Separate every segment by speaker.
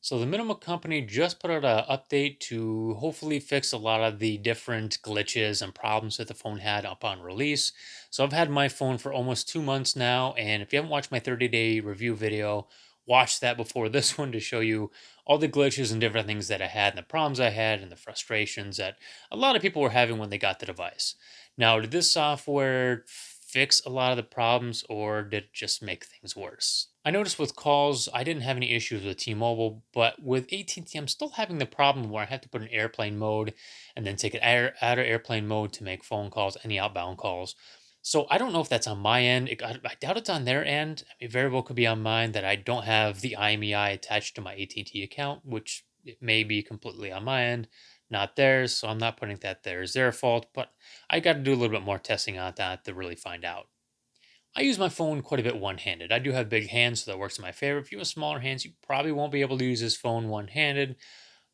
Speaker 1: So the Minimal Company just put out an update to hopefully fix a lot of the different glitches and problems that the phone had upon release. So I've had my phone for almost 2 months now, and if you haven't watched my 30-day review video, watch that before this one to show you all the glitches and different things that I had and the problems I had and the frustrations that a lot of people were having when they got the device. Now, did this software fix a lot of the problems or did it just make things worse? I noticed with calls, I didn't have any issues with T-Mobile, but with AT&T, I'm still having the problem where I have to put in airplane mode and then take it out of airplane mode to make phone calls, any outbound calls. So I don't know if that's on my end. I doubt it's on their end. I mean, very well could be on mine that I don't have the IMEI attached to my AT&T account, which it may be completely on my end, not theirs. So I'm not putting that there as their fault, but I got to do a little bit more testing on that to really find out. I use my phone quite a bit one-handed. I do have big hands, so that works in my favor. If you have smaller hands, you probably won't be able to use this phone one-handed.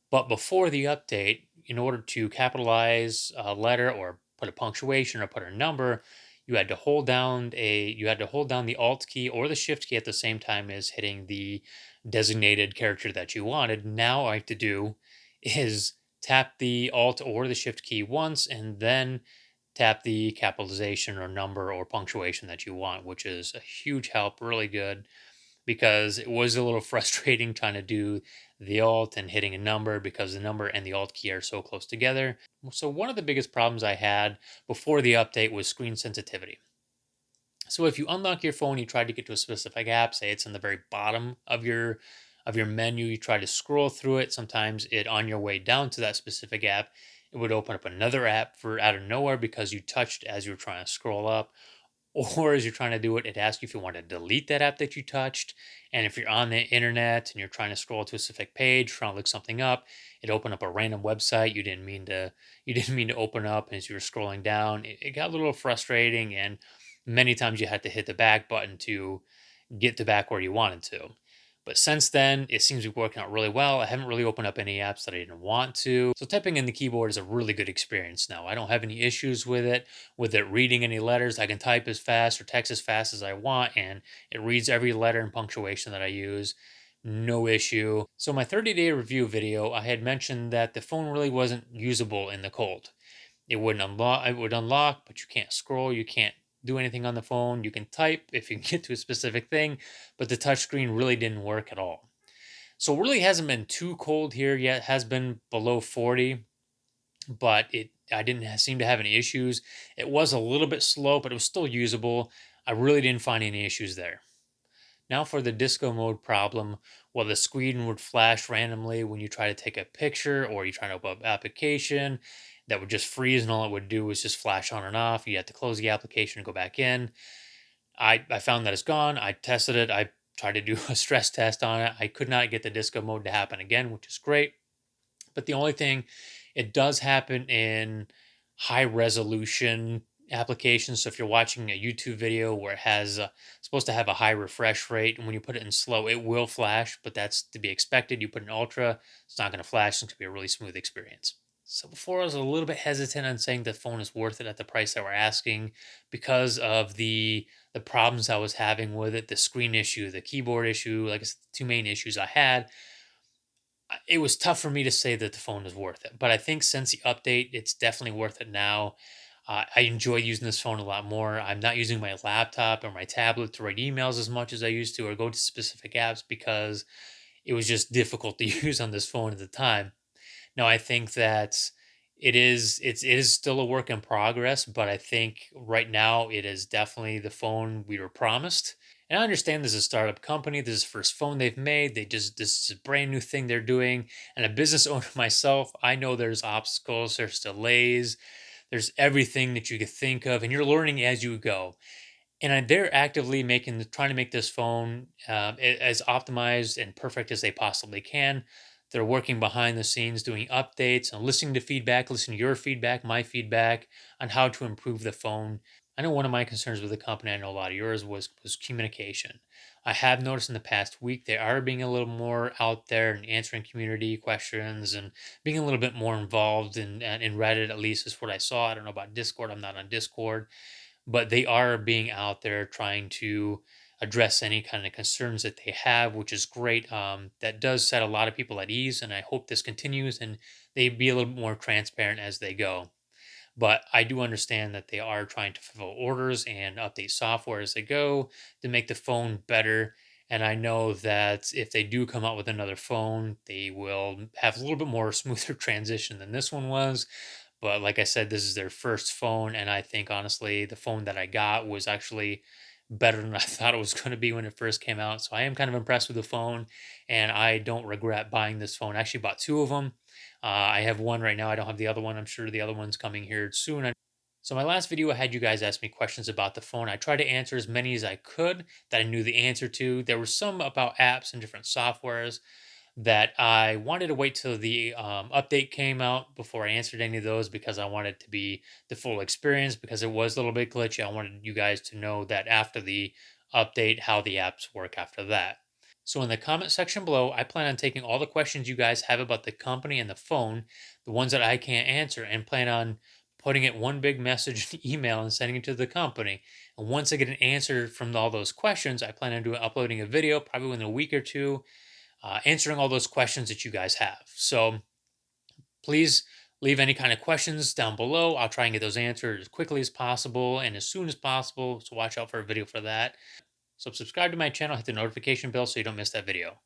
Speaker 1: But before the update, in order to capitalize a letter or put a punctuation or put a number, you had to hold down the Alt key or the Shift key at the same time as hitting the designated character that you wanted. Now all I have to do is tap the Alt or the Shift key once and then tap the capitalization or number or punctuation that you want, which is a huge help, really good, because it was a little frustrating trying to do the alt and hitting a number because the number and the alt key are so close together. So, one of the biggest problems I had before the update was screen sensitivity. So if you unlock your phone, you try to get to a specific app, say it's in the very bottom of your menu, you try to scroll through it. Sometimes it on your way down to that specific app, it would open up another app for out of nowhere because you touched as you were trying to scroll up. Or as you're trying to do it, it asks you if you want to delete that app that you touched. And if you're on the internet and you're trying to scroll to a specific page, trying to look something up, it opened up a random website you didn't mean to open up as you were scrolling down. It got a little frustrating, and many times you had to hit the back button to get to back where you wanted to. But since then, it seems to be working out really well. I haven't really opened up any apps that I didn't want to. So typing in the keyboard is a really good experience now. I don't have any issues with it reading any letters. I can type as fast or text as fast as I want, and it reads every letter and punctuation that I use. No issue. So my 30-day review video, I had mentioned that the phone really wasn't usable in the cold. It would unlock, but you can't scroll, you can't do anything on the phone. You can type if you can get to a specific thing, but the touchscreen really didn't work at all. So it really hasn't been too cold here yet. It has been below 40, but it I didn't seem to have any issues. It was a little bit slow, but it was still usable. I really didn't find any issues there. Now for the disco mode problem, well, the screen would flash randomly when you try to take a picture or you try to open up application. That would just freeze, and all it would do was just flash on and off. You had to close the application and go back in. I found that it's gone. I tested it. I tried to do a stress test on it. I could not get the disco mode to happen again, which is great. But the only thing, it does happen in high resolution applications. So if you're watching a YouTube video where it has supposed to have a high refresh rate, and when you put it in slow, it will flash, but that's to be expected. You put in ultra, it's not going to flash. It's going to be a really smooth experience. So before I was a little bit hesitant on saying the phone is worth it at the price that we're asking because of the problems I was having with it, the screen issue, the keyboard issue, like it's the two main issues I had. It was tough for me to say that the phone is worth it, but I think since the update, it's definitely worth it now. I enjoy using this phone a lot more. I'm not using my laptop or my tablet to write emails as much as I used to or go to specific apps because it was just difficult to use on this phone at the time. Now I think that it is still a work in progress, but I think right now it is definitely the phone we were promised. And I understand this is a startup company. This is the first phone they've made. This is a brand new thing they're doing. And a business owner myself, I know there's obstacles, there's delays, there's everything that you could think of, and you're learning as you go. And they're actively trying to make this phone as optimized and perfect as they possibly can. They're working behind the scenes, doing updates and listening to feedback, listening to your feedback, my feedback on how to improve the phone. I know one of my concerns with the company, I know a lot of yours was communication. I have noticed in the past week they are being a little more out there and answering community questions and being a little bit more involved in Reddit. At least is what I saw. I don't know about Discord. I'm not on Discord, but they are being out there trying to address any kind of concerns that they have, which is great. That does set a lot of people at ease, and I hope this continues and they be a little more transparent as they go. But I do understand that they are trying to fulfill orders and update software as they go to make the phone better. And I know that if they do come out with another phone, they will have a little bit more smoother transition than this one was. But like I said, this is their first phone. And I think honestly, the phone that I got was actually better than I thought it was going to be when it first came out. So I am kind of impressed with the phone and I don't regret buying this phone. I actually bought two of them. I have one right now. I don't have the other one. I'm sure the other one's coming here soon. So my last video, I had you guys ask me questions about the phone. I tried to answer as many as I could that I knew the answer to. There were some about apps and different softwares that I wanted to wait till the update came out before I answered any of those because I wanted to be the full experience because it was a little bit glitchy. I wanted you guys to know that after the update, how the apps work after that. So in the comment section below, I plan on taking all the questions you guys have about the company and the phone, the ones that I can't answer, and plan on putting it one big message email and sending it to the company. And once I get an answer from all those questions, I plan on uploading a video probably within a week or two, answering all those questions that you guys have. So please leave any kind of questions down below. I'll try and get those answered as quickly as possible and as soon as possible. So watch out for a video for that. So subscribe to my channel, hit the notification bell so you don't miss that video.